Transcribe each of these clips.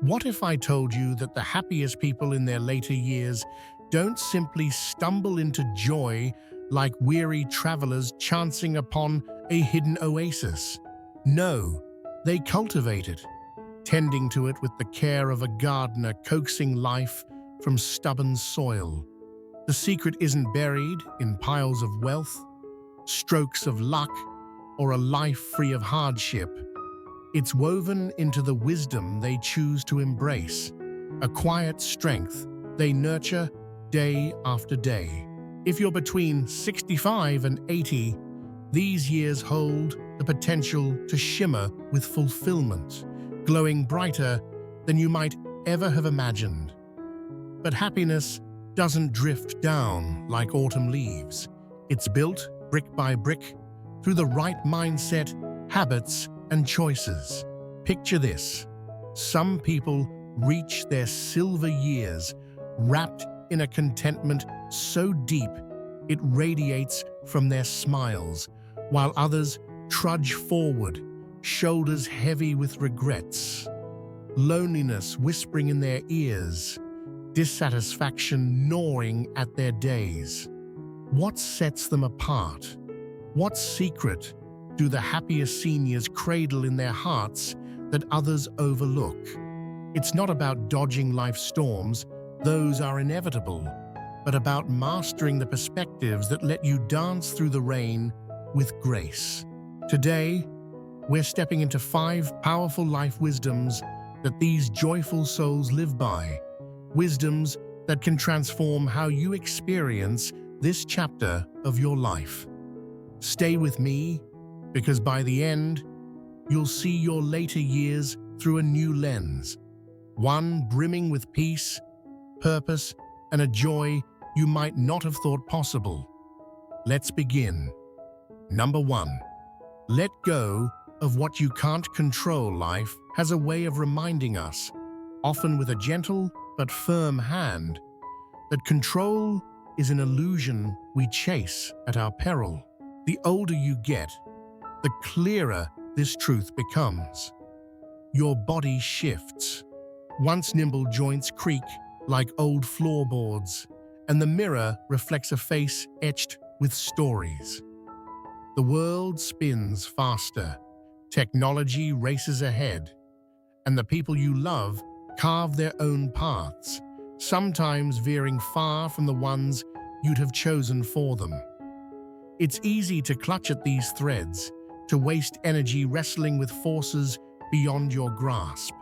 What if I told you that the happiest people in their later years don't simply stumble into joy like weary travelers chancing upon a hidden oasis? No, they cultivate it, tending to it with the care of a gardener coaxing life from stubborn soil. The secret isn't buried in piles of wealth, strokes of luck, or a life free of hardship. It's woven into the wisdom they choose to embrace, a quiet strength they nurture day after day. If you're between 65 and 80, these years hold the potential to shimmer with fulfillment, glowing brighter than you might ever have imagined. But happiness doesn't drift down like autumn leaves. It's built brick by brick through the right mindset, habits, and choices. Picture this. Some people reach their silver years wrapped in a contentment so deep it radiates from their smiles, while others trudge forward, shoulders heavy with regrets, loneliness whispering in their ears, dissatisfaction gnawing at their days. What sets them apart? What secret do the happiest seniors cradle in their hearts that others overlook? It's not about dodging life's storms, those are inevitable, but about mastering the perspectives that let you dance through the rain with grace. Today, we're stepping into 5 powerful life wisdoms that these joyful souls live by, wisdoms that can transform how you experience this chapter of your life. Stay with me, because by the end, you'll see your later years through a new lens, one brimming with peace, purpose, and a joy you might not have thought possible. Let's begin. Number 1. Let go of what you can't control. Life has a way of reminding us, often with a gentle but firm hand, that control is an illusion we chase at our peril. The older you get, the clearer this truth becomes. Your body shifts. Once nimble joints creak like old floorboards, and the mirror reflects a face etched with stories. The world spins faster, technology races ahead, and the people you love carve their own paths, sometimes veering far from the ones you'd have chosen for them. It's easy to clutch at these threads, to waste energy wrestling with forces beyond your grasp.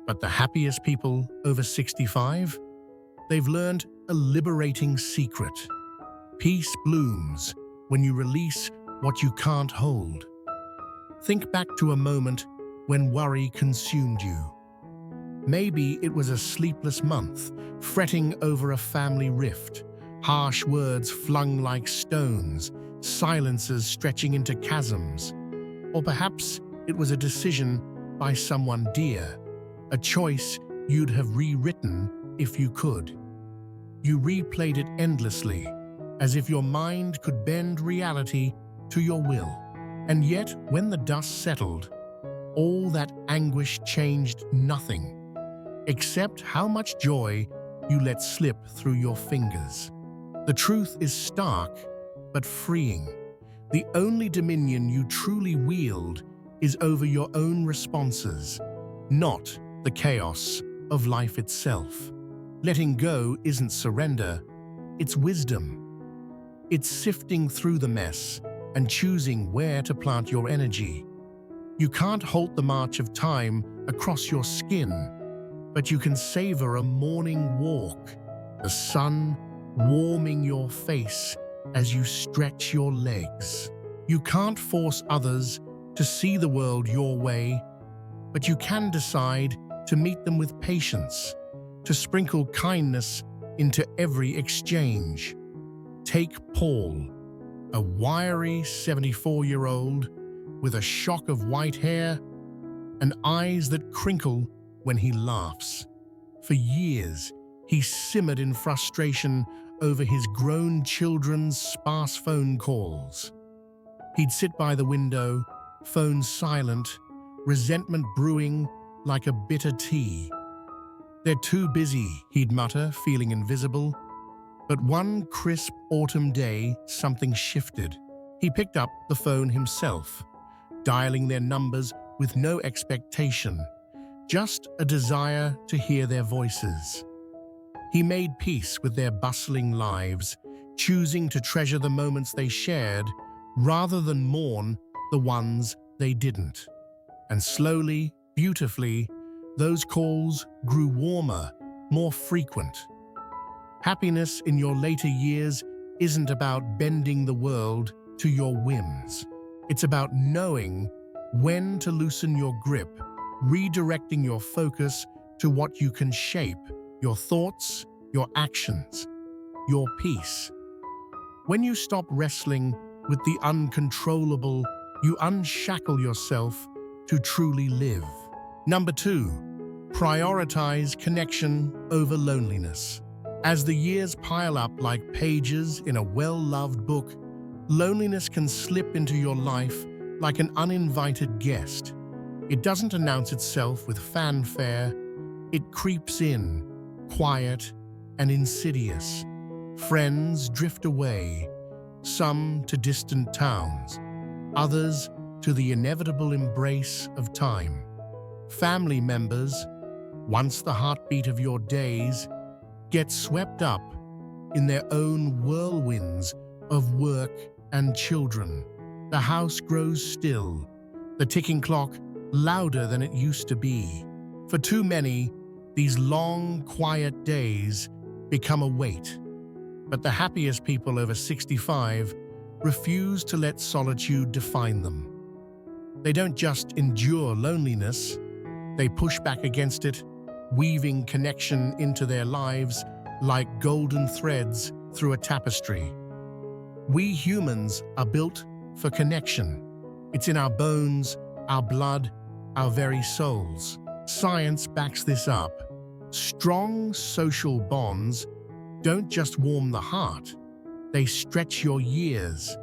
But the happiest people over 65? They've learned a liberating secret. Peace blooms when you release what you can't hold. Think back to a moment when worry consumed you. Maybe it was a sleepless month, fretting over a family rift, harsh words flung like stones, silences stretching into chasms. Or perhaps it was a decision by someone dear, a choice you'd have rewritten if you could. You replayed it endlessly, as if your mind could bend reality to your will. And yet, when the dust settled, all that anguish changed nothing, except how much joy you let slip through your fingers. The truth is stark, but freeing. The only dominion you truly wield is over your own responses, not the chaos of life itself. Letting go isn't surrender, it's wisdom. It's sifting through the mess and choosing where to plant your energy. You can't halt the march of time across your skin, but you can savor a morning walk, the sun warming your face as you stretch your legs. You can't force others to see the world your way, but you can decide to meet them with patience, to sprinkle kindness into every exchange. Take Paul, a wiry 74-year-old with a shock of white hair and eyes that crinkle when he laughs. For years, he simmered in frustration over his grown children's sparse phone calls. He'd sit by the window, phone silent, resentment brewing like a bitter tea. "They're too busy," he'd mutter, feeling invisible. But one crisp autumn day, something shifted. He picked up the phone himself, dialing their numbers with no expectation, just a desire to hear their voices. He made peace with their bustling lives, choosing to treasure the moments they shared rather than mourn the ones they didn't. And slowly, beautifully, those calls grew warmer, more frequent. Happiness in your later years isn't about bending the world to your whims. It's about knowing when to loosen your grip, redirecting your focus to what you can shape: your thoughts, your actions, your peace. When you stop wrestling with the uncontrollable, you unshackle yourself to truly live. Number 2, prioritize connection over loneliness. As the years pile up like pages in a well-loved book, loneliness can slip into your life like an uninvited guest. It doesn't announce itself with fanfare. It creeps in, quiet and insidious. Friends drift away, some to distant towns, others to the inevitable embrace of time. Family members, once the heartbeat of your days, get swept up in their own whirlwinds of work and children. The house grows still, the ticking clock louder than it used to be. For too many, these long, quiet days become a weight. But the happiest people over 65 refuse to let solitude define them. They don't just endure loneliness, they push back against it, weaving connection into their lives like golden threads through a tapestry. We humans are built for connection. It's in our bones, our blood, our very souls. Science backs this up. Strong social bonds don't just warm the heart, they stretch your years,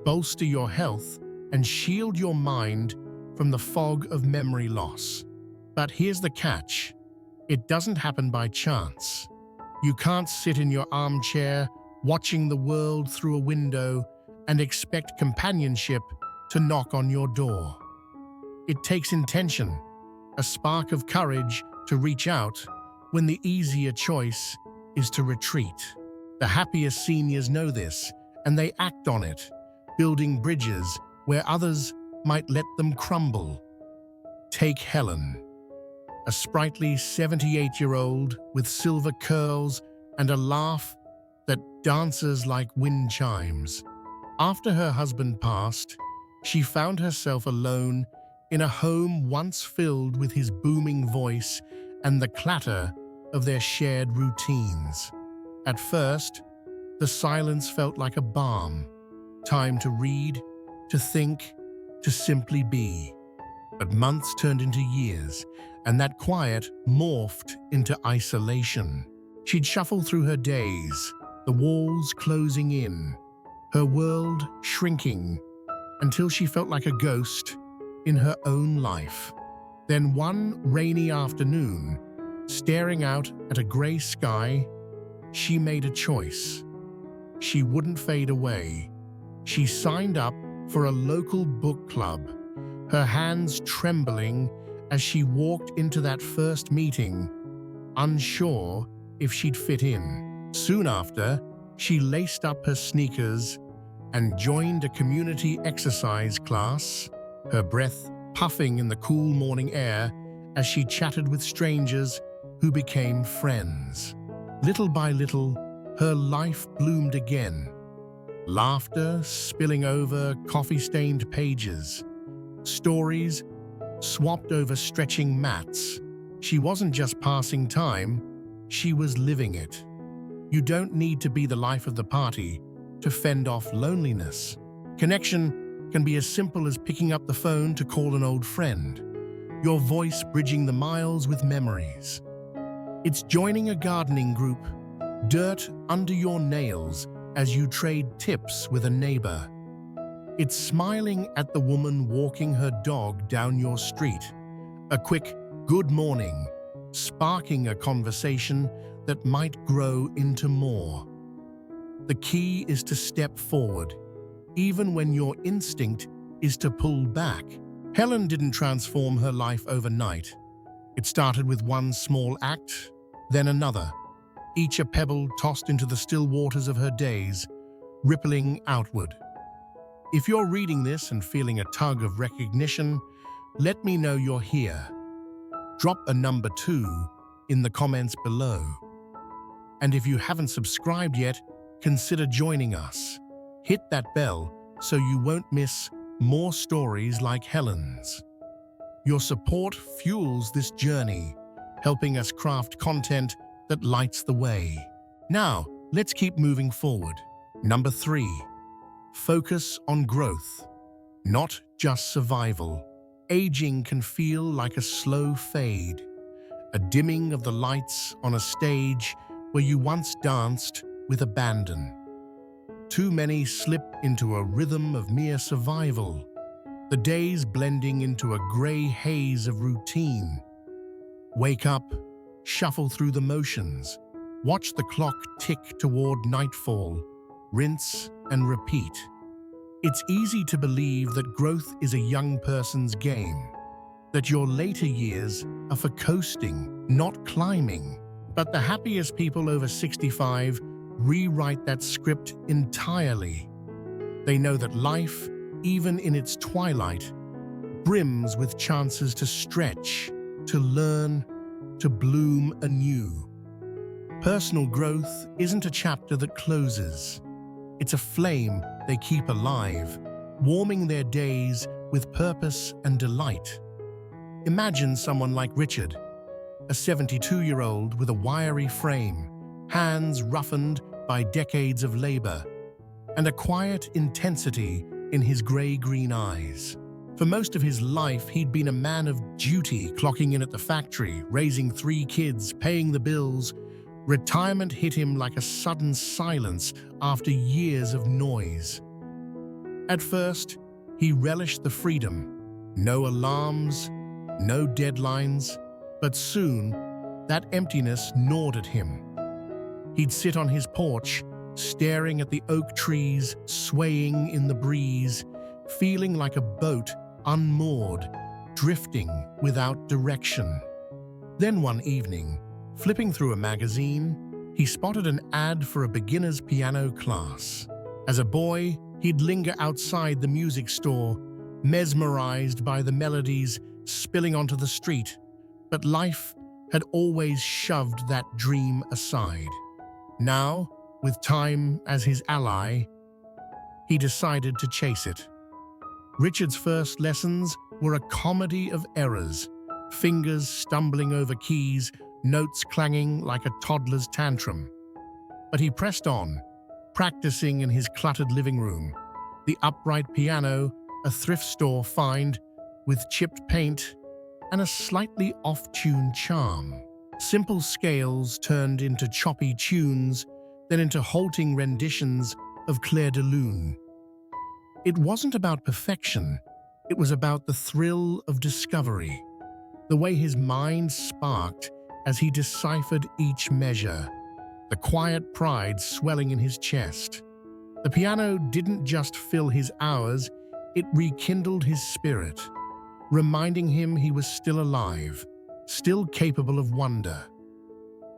bolster your health, and shield your mind from the fog of memory loss. But here's the catch. It doesn't happen by chance. You can't sit in your armchair watching the world through a window and expect companionship to knock on your door. It takes intention, a spark of courage to reach out when the easier choice is to retreat. The happiest seniors know this, and they act on it, building bridges where others might let them crumble. Take Helen, a sprightly 78-year-old with silver curls and a laugh that dances like wind chimes. After her husband passed, she found herself alone in a home once filled with his booming voice and the clatter of their shared routines. At first, the silence felt like a balm, time to read, to think, to simply be. But months turned into years, and that quiet morphed into isolation. She'd shuffle through her days, the walls closing in, her world shrinking, until she felt like a ghost in her own life. Then one rainy afternoon, staring out at a gray sky, she made a choice. She wouldn't fade away. She signed up for a local book club, her hands trembling as she walked into that first meeting, unsure if she'd fit in. Soon after, she laced up her sneakers and joined a community exercise class, her breath puffing in the cool morning air as she chatted with strangers who became friends. Little by little, her life bloomed again. Laughter spilling over coffee-stained pages. Stories swapped over stretching mats. She wasn't just passing time, she was living it. You don't need to be the life of the party to fend off loneliness. Connection can be as simple as picking up the phone to call an old friend, your voice bridging the miles with memories. It's joining a gardening group, dirt under your nails as you trade tips with a neighbor. It's smiling at the woman walking her dog down your street, a quick "good morning" sparking a conversation that might grow into more. The key is to step forward, even when your instinct is to pull back. Helen didn't transform her life overnight. It started with one small act, then another, each a pebble tossed into the still waters of her days, rippling outward. If you're reading this and feeling a tug of recognition, let me know you're here. Drop a number 2 in the comments below. And if you haven't subscribed yet, consider joining us. Hit that bell so you won't miss more stories like Helen's. Your support fuels this journey, helping us craft content that lights the way. Now, let's keep moving forward. Number 3. Focus on growth, not just survival. Aging can feel like a slow fade, a dimming of the lights on a stage where you once danced with abandon. Too many slip into a rhythm of mere survival, the days blending into a gray haze of routine. Wake up, shuffle through the motions, watch the clock tick toward nightfall, rinse and repeat. It's easy to believe that growth is a young person's game, that your later years are for coasting, not climbing. But the happiest people over 65 rewrite that script entirely. They know that life, even in its twilight, brims with chances to stretch, to learn, to bloom anew. Personal growth isn't a chapter that closes. It's a flame they keep alive, warming their days with purpose and delight. Imagine someone like Richard, a 72-year-old with a wiry frame, hands roughened by decades of labor, and a quiet intensity in his gray-green eyes. For most of his life, he'd been a man of duty, clocking in at the factory, raising 3 kids, paying the bills. Retirement hit him like a sudden silence after years of noise. At first, he relished the freedom. No alarms, no deadlines, but soon, that emptiness gnawed at him. He'd sit on his porch, staring at the oak trees swaying in the breeze, feeling like a boat unmoored, drifting without direction. Then one evening, flipping through a magazine, he spotted an ad for a beginner's piano class. As a boy, he'd linger outside the music store, mesmerized by the melodies spilling onto the street. But life had always shoved that dream aside. Now, with time as his ally, he decided to chase it. Richard's first lessons were a comedy of errors, fingers stumbling over keys, notes clanging like a toddler's tantrum. But he pressed on, practicing in his cluttered living room, the upright piano, a thrift store find with chipped paint and a slightly off-tune charm. Simple scales turned into choppy tunes, then into halting renditions of Clair de Lune. It wasn't about perfection, it was about the thrill of discovery, the way his mind sparked as he deciphered each measure, the quiet pride swelling in his chest. The piano didn't just fill his hours, it rekindled his spirit, reminding him he was still alive, still capable of wonder.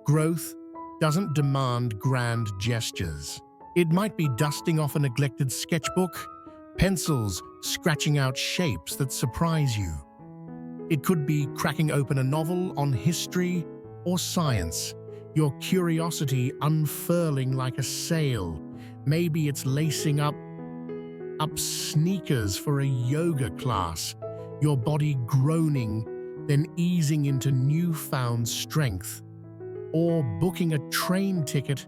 Growth doesn't demand grand gestures. It might be dusting off a neglected sketchbook, pencils scratching out shapes that surprise you. It could be cracking open a novel on history or science, your curiosity unfurling like a sail. Maybe it's lacing up sneakers for a yoga class, your body groaning, then easing into newfound strength. Or booking a train ticket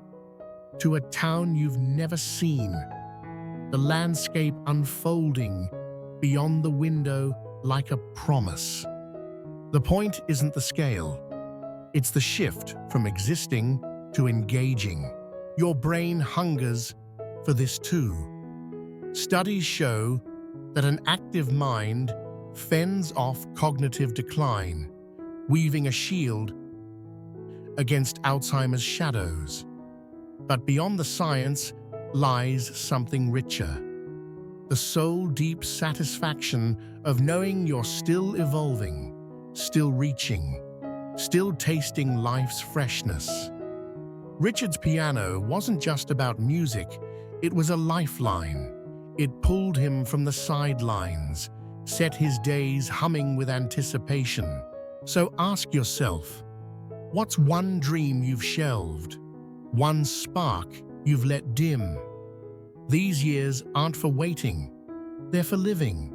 to a town you've never seen, the landscape unfolding beyond the window like a promise. The point isn't the scale, it's the shift from existing to engaging. Your brain hungers for this too. Studies show that an active mind fends off cognitive decline, weaving a shield against Alzheimer's shadows. But beyond the science lies something richer. The soul-deep satisfaction of knowing you're still evolving, still reaching, still tasting life's freshness. Richard's piano wasn't just about music, it was a lifeline. It pulled him from the sidelines, set his days humming with anticipation. So ask yourself, what's one dream you've shelved? One spark you've let dim? These years aren't for waiting, they're for living.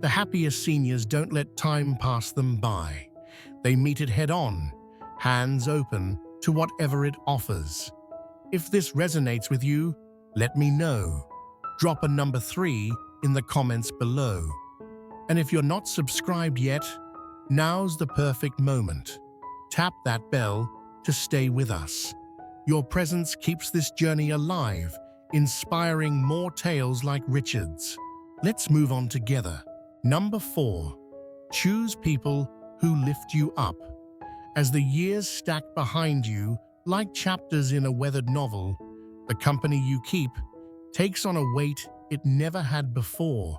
The happiest seniors don't let time pass them by. They meet it head-on, hands open to whatever it offers. If this resonates with you, let me know. Drop a number 3 in the comments below. And if you're not subscribed yet, now's the perfect moment. Tap that bell to stay with us. Your presence keeps this journey alive, inspiring more tales like Richard's. Let's move on together. Number 4. Choose people who lift you up. As the years stack behind you, like chapters in a weathered novel, the company you keep takes on a weight it never had before.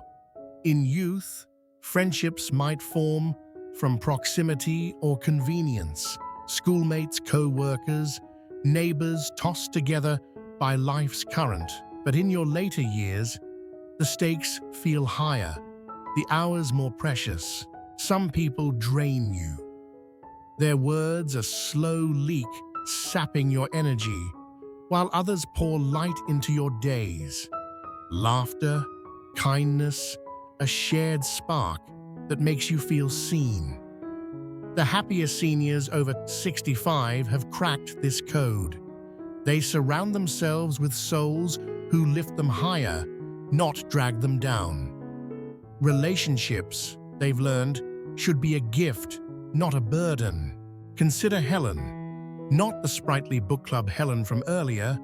In youth, friendships might form from proximity or convenience, schoolmates, co-workers, neighbors tossed together by life's current. But in your later years, the stakes feel higher, the hours more precious. Some people drain you. Their words a slow leak, sapping your energy, while others pour light into your days. Laughter, kindness, a shared spark that makes you feel seen. The happiest seniors over 65 have cracked this code. They surround themselves with souls who lift them higher, not drag them down. Relationships, they've learned, should be a gift, not a burden. Consider Helen, not the sprightly book club Helen from earlier,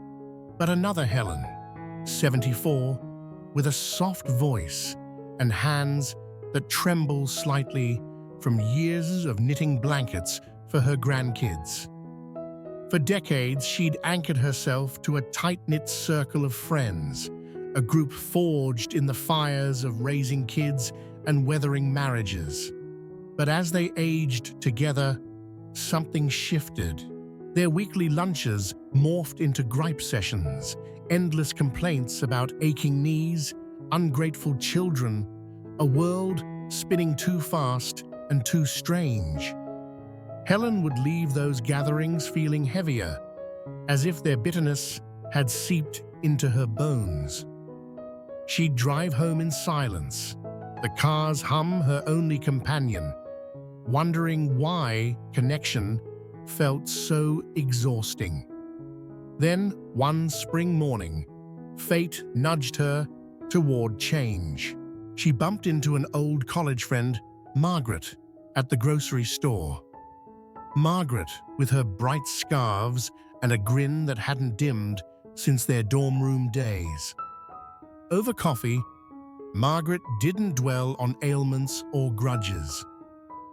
but another Helen, 74, with a soft voice and hands that tremble slightly from years of knitting blankets for her grandkids. For decades, she'd anchored herself to a tight-knit circle of friends, a group forged in the fires of raising kids and weathering marriages. But as they aged together, something shifted. Their weekly lunches morphed into gripe sessions, endless complaints about aching knees, ungrateful children, a world spinning too fast and too strange. Helen would leave those gatherings feeling heavier, as if their bitterness had seeped into her bones. She'd drive home in silence, the car's hum her only companion, wondering why connection felt so exhausting. Then, one spring morning, fate nudged her toward change. She bumped into an old college friend, Margaret, at the grocery store. Margaret, with her bright scarves and a grin that hadn't dimmed since their dorm room days. Over coffee, Margaret didn't dwell on ailments or grudges.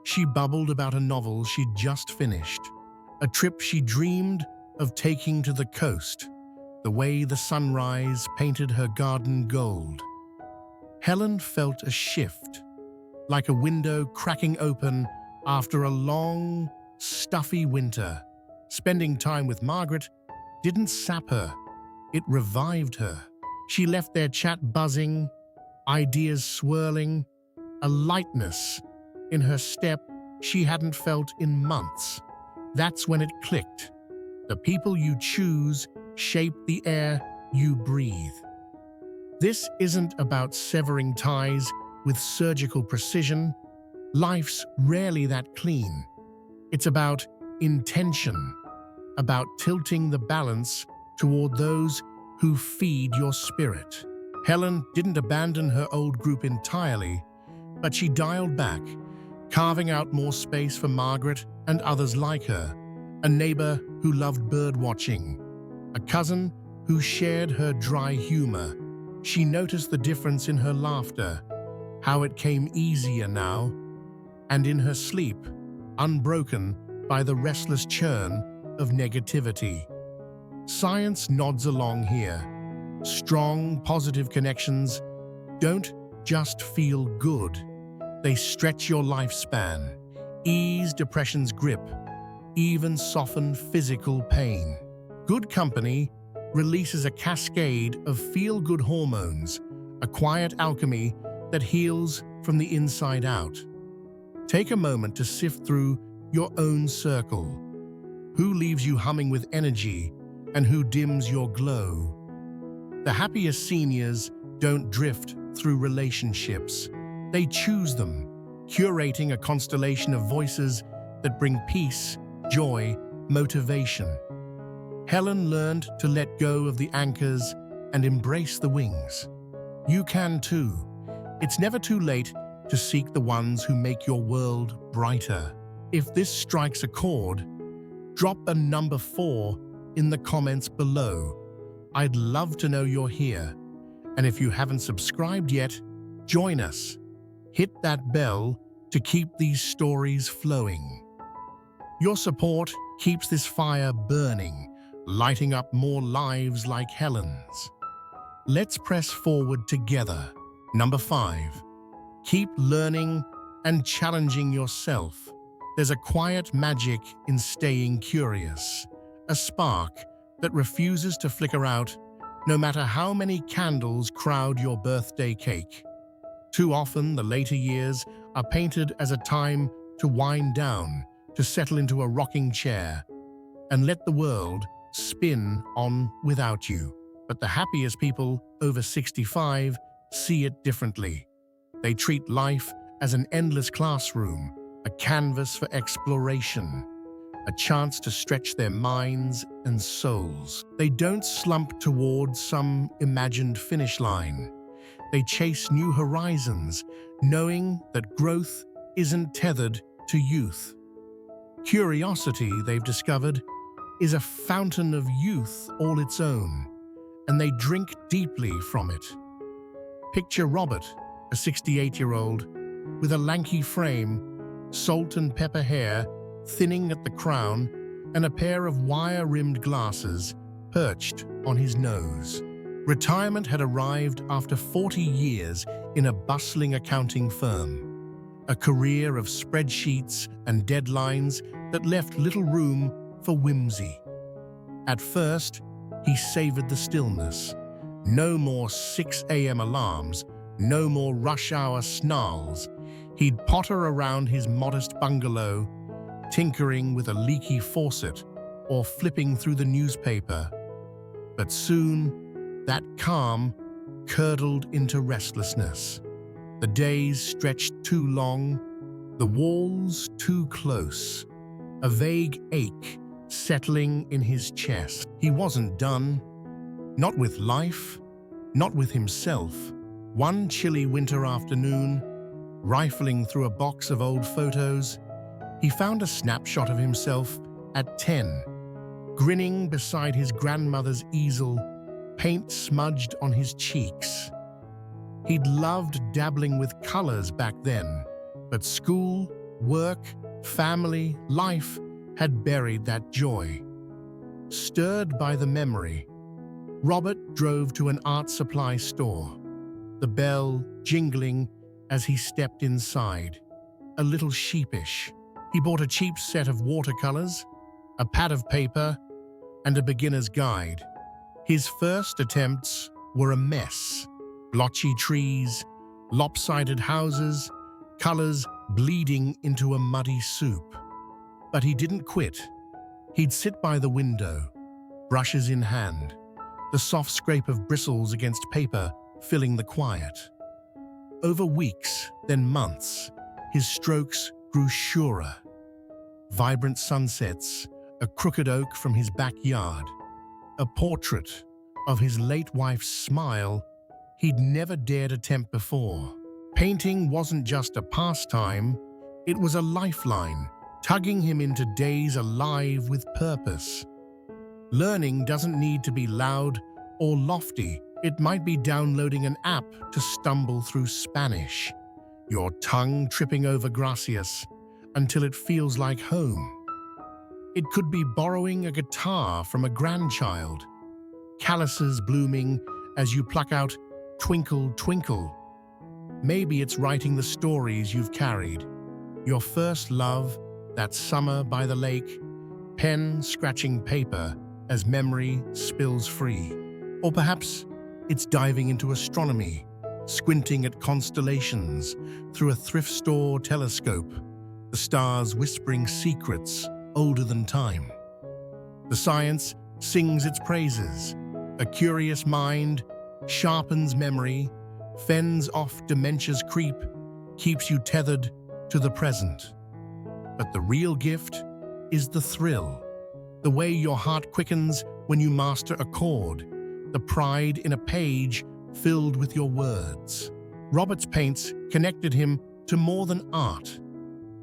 She bubbled about a novel she'd just finished, a trip she dreamed of taking to the coast, the way the sunrise painted her garden gold. Helen felt a shift, like a window cracking open after a long, stuffy winter. Spending time with Margaret didn't sap her, it revived her. She left their chat buzzing, ideas swirling, a lightness in her step she hadn't felt in months. That's when it clicked. The people you choose shape the air you breathe. This isn't about severing ties with surgical precision. Life's rarely that clean. It's about intention, about tilting the balance toward those who feed your spirit. Helen didn't abandon her old group entirely, but she dialed back, carving out more space for Margaret and others like her, a neighbor who loved bird-watching, a cousin who shared her dry humor. She noticed the difference in her laughter, how it came easier now, and in her sleep, unbroken by the restless churn of negativity. Science nods along here. Strong, positive connections don't just feel good. They stretch your lifespan, ease depression's grip, even soften physical pain. Good company releases a cascade of feel-good hormones, a quiet alchemy that heals from the inside out. Take a moment to sift through your own circle. Who leaves you humming with energy and who dims your glow? The happiest seniors don't drift through relationships. They choose them, curating a constellation of voices that bring peace, joy, motivation. Helen learned to let go of the anchors and embrace the wings. You can too. It's never too late to seek the ones who make your world brighter. If this strikes a chord, drop a number 4 in the comments below. I'd love to know you're here. And if you haven't subscribed yet, join us. Hit that bell to keep these stories flowing. Your support keeps this fire burning, lighting up more lives like Helen's. Let's press forward together. Number 5. Keep learning and challenging yourself. There's a quiet magic in staying curious, a spark that refuses to flicker out no matter how many candles crowd your birthday cake. Too often, the later years are painted as a time to wind down, to settle into a rocking chair, and let the world spin on without you. But the happiest people over 65 see it differently. They treat life as an endless classroom, a canvas for exploration, a chance to stretch their minds and souls. They don't slump towards some imagined finish line. They chase new horizons, knowing that growth isn't tethered to youth. Curiosity, they've discovered, is a fountain of youth all its own, and they drink deeply from it. Picture Robert, a 68-year-old, with a lanky frame, salt and pepper hair thinning at the crown, and a pair of wire-rimmed glasses perched on his nose. Retirement had arrived after 40 years in a bustling accounting firm, a career of spreadsheets and deadlines that left little room for whimsy. At first, he savored the stillness. No more 6 a.m. alarms, no more rush hour snarls. He'd potter around his modest bungalow, tinkering with a leaky faucet or flipping through the newspaper. But soon, that calm curdled into restlessness. The days stretched too long, the walls too close. A vague ache settling in his chest. He wasn't done. Not with life, not with himself. One chilly winter afternoon, rifling through a box of old photos, he found a snapshot of himself at 10, grinning beside his grandmother's easel, paint smudged on his cheeks. He'd loved dabbling with colors back then, but school, work, family, life had buried that joy. Stirred by the memory, Robert drove to an art supply store, the bell jingling as he stepped inside. A little sheepish, he bought a cheap set of watercolors, a pad of paper, and a beginner's guide. His first attempts were a mess. Blotchy trees, lopsided houses, colors bleeding into a muddy soup. But he didn't quit. He'd sit by the window, brushes in hand, the soft scrape of bristles against paper filling the quiet. Over weeks, then months, his strokes grew surer. Vibrant sunsets, a crooked oak from his backyard, a portrait of his late wife's smile he'd never dared attempt before. Painting wasn't just a pastime, it was a lifeline, tugging him into days alive with purpose. Learning doesn't need to be loud or lofty. It might be downloading an app to stumble through Spanish, your tongue tripping over gracias until it feels like home. It could be borrowing a guitar from a grandchild, calluses blooming as you pluck out "Twinkle, Twinkle." Maybe it's writing the stories you've carried, your first love, that summer by the lake, pen scratching paper as memory spills free. Or perhaps it's diving into astronomy, squinting at constellations through a thrift store telescope, the stars whispering secrets older than time. The science sings its praises. A curious mind sharpens memory, fends off dementia's creep, keeps you tethered to the present. But the real gift is the thrill, the way your heart quickens when you master a chord, the pride in a page filled with your words. Robert's paints connected him to more than art.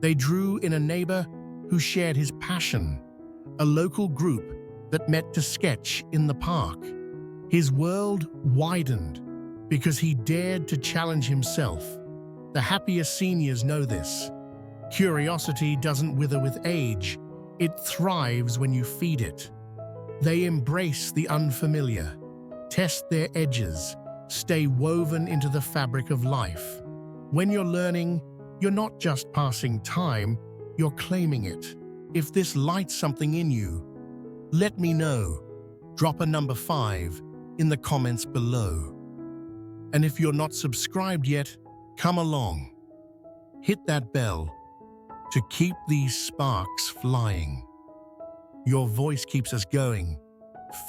They drew in a neighbor who shared his passion, a local group that met to sketch in the park. His world widened because he dared to challenge himself. The happiest seniors know this. Curiosity doesn't wither with age. It thrives when you feed it. They embrace the unfamiliar, test their edges, stay woven into the fabric of life. When you're learning, you're not just passing time, you're claiming it. If this lights something in you, let me know. Drop a number 5 in the comments below. And if you're not subscribed yet, come along. Hit that bell to keep these sparks flying. Your voice keeps us going,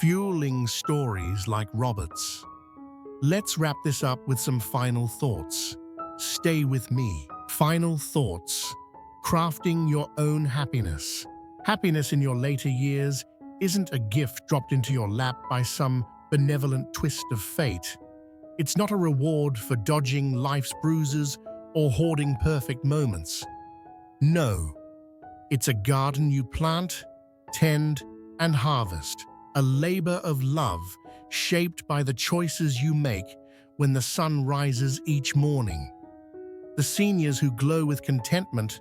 fueling stories like Robert's. Let's wrap this up with some final thoughts. Stay with me. Final thoughts. Crafting your own happiness. Happiness in your later years isn't a gift dropped into your lap by some benevolent twist of fate. It's not a reward for dodging life's bruises or hoarding perfect moments. No, it's a garden you plant, tend, and harvest, a labor of love shaped by the choices you make when the sun rises each morning. The seniors who glow with contentment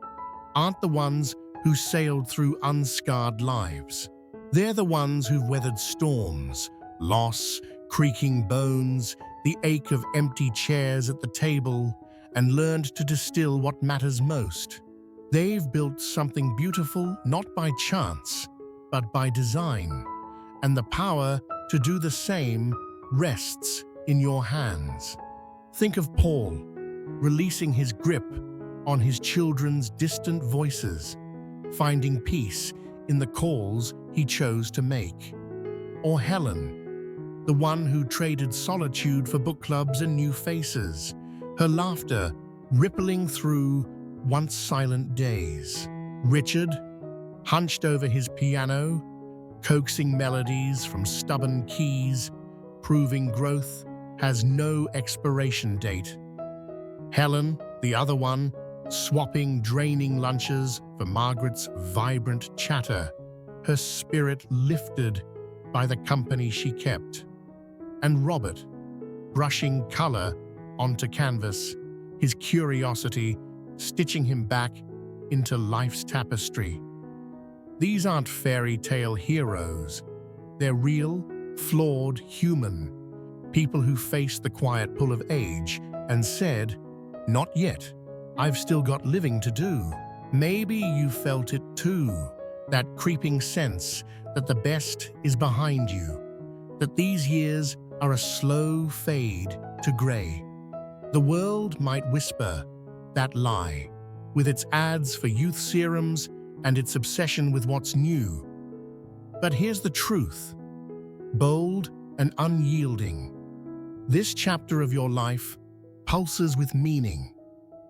aren't the ones who sailed through unscarred lives. They're the ones who've weathered storms, loss, creaking bones, the ache of empty chairs at the table, and learned to distill what matters most. They've built something beautiful not by chance, but by design, and the power to do the same rests in your hands. Think of Paul, releasing his grip on his children's distant voices, finding peace in the calls he chose to make. Or Helen, the one who traded solitude for book clubs and new faces, her laughter rippling through once silent days. Richard, hunched over his piano, coaxing melodies from stubborn keys, proving growth has no expiration date. Helen, the other one, swapping draining lunches for Margaret's vibrant chatter, her spirit lifted by the company she kept. And Robert, brushing color onto canvas, his curiosity stitching him back into life's tapestry. These aren't fairy tale heroes. They're real, flawed human. People who faced the quiet pull of age and said, "Not yet. I've still got living to do." Maybe you felt it too, that creeping sense that the best is behind you, that these years are a slow fade to gray. The world might whisper that lie, with its ads for youth serums and its obsession with what's new. But here's the truth, bold and unyielding. This chapter of your life pulses with meaning,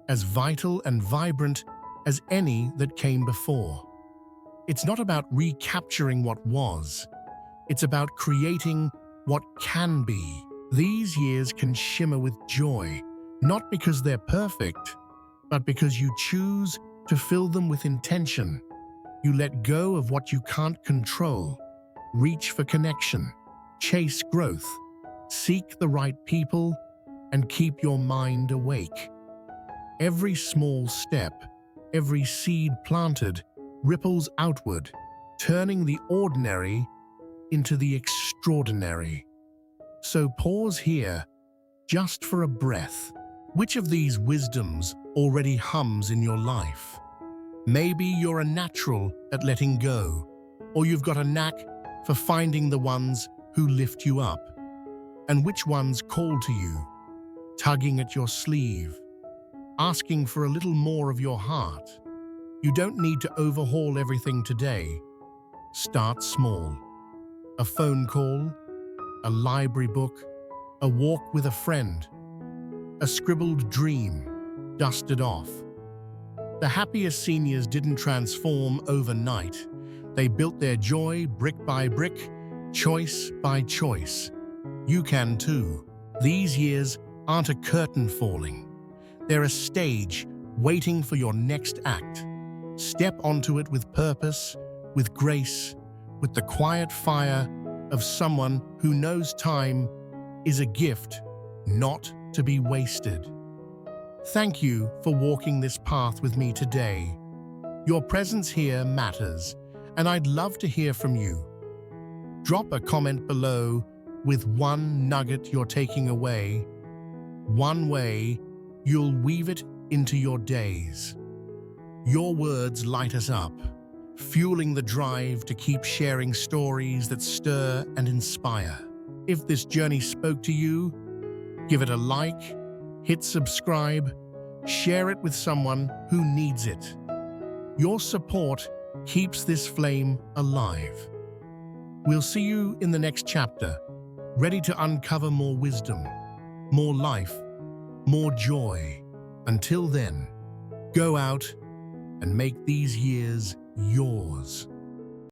as vital and vibrant as any that came before. It's not about recapturing what was. It's about creating what can be. These years can shimmer with joy, not because they're perfect, but because you choose to fill them with intention. You let go of what you can't control, reach for connection, chase growth, seek the right people, and keep your mind awake. Every small step, every seed planted, ripples outward, turning the ordinary into the extraordinary. So pause here, just for a breath. Which of these wisdoms already hums in your life? Maybe you're a natural at letting go, or you've got a knack for finding the ones who lift you up. And which ones call to you, tugging at your sleeve, asking for a little more of your heart? You don't need to overhaul everything today. Start small. A phone call, a library book, a walk with a friend, a scribbled dream dusted off. The happiest seniors didn't transform overnight. They built their joy brick by brick, choice by choice. You can too. These years aren't a curtain falling. They're a stage waiting for your next act. Step onto it with purpose, with grace, with the quiet fire of someone who knows time is a gift, not to be wasted. Thank you for walking this path with me today. Your presence here matters, and I'd love to hear from you. Drop a comment below with one nugget you're taking away, one way you'll weave it into your days. Your words light us up, fueling the drive to keep sharing stories that stir and inspire. If this journey spoke to you, give it a like, hit subscribe, share it with someone who needs it. Your support keeps this flame alive. We'll see you in the next chapter, ready to uncover more wisdom, more life, more joy. Until then, go out and make these years yours.